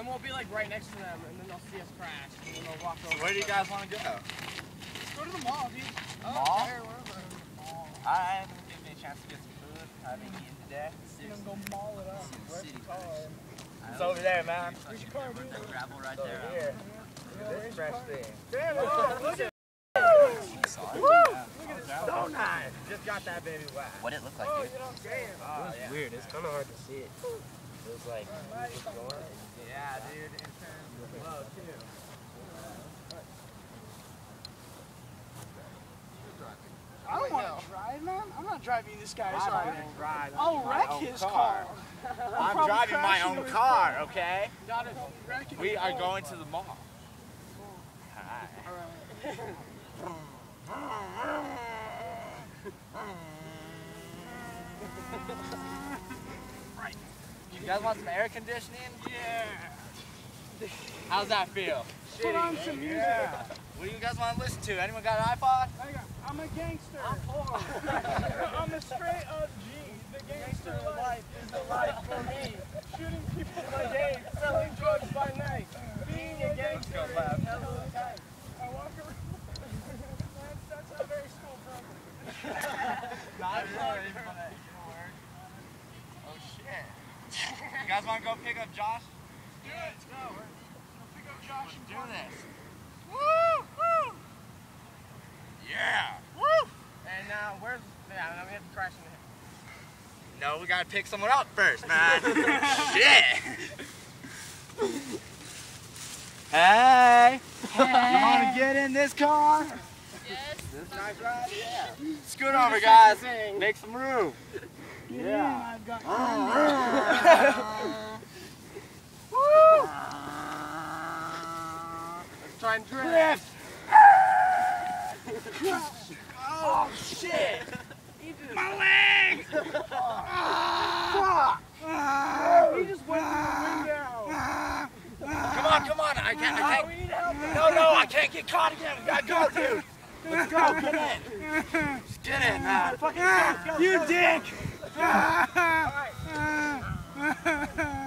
then we'll be like right next to them, and then they'll see us crash, and then they'll walk over. Where do you guys want to go? Let's go to the mall, dude. Mall? Okay, wherever. Alright, give me a chance to get some food. I haven't eaten today. We're gonna go mall it up. Where's the car? It's over there, man. Where's your car, dude? Gravel right It's over here. This fresh thing. Damn, look at So nice. Just got that baby wet. What it look like, Oh, dude? you know what I'm saying? Oh, yeah. Weird, it's kind of hard to see it. It was like, Yeah, dude. It turns low, too. I don't want to drive, man. I'm not driving this guy's I'm car. gonna drive I'll my wreck own his car. car. I'm probably driving my crash own into his car, okay? Gotta wreck it. We are going to the mall. Hi. Alright. Right. You guys want some air conditioning? Yeah. How's that feel? Put on some music. Yeah. What do you guys want to listen to? Anyone got an iPod? I'm a gangster. I'm a straight up G. The gangster life is the life for me. Shooting people by day, selling drugs by night. Being a gangster is hell of a time. I walk around. That's not very school program. Not really, but it'll work. Oh shit. You guys want to go pick up Josh? Do it. Let's go. We'll pick up Josh and Do Parker. this. Woo! Woo! Yeah! Woo! And where's? Yeah, now we have to crash in the No, we gotta pick someone up first, man. Shit! Hey! You wanna get in this car? Yes. This nice ride? Yeah. Scoot over, guys. Make some room. Yeah. I've got Woo! Let's try and drift. Oh, shit! My leg! Fuck! He just went through the window. Come on, I can't. We need help. No, I can't get caught again. We gotta go, dude. Let's go, get in. Just get in, man. Fucking go. You dick! All right.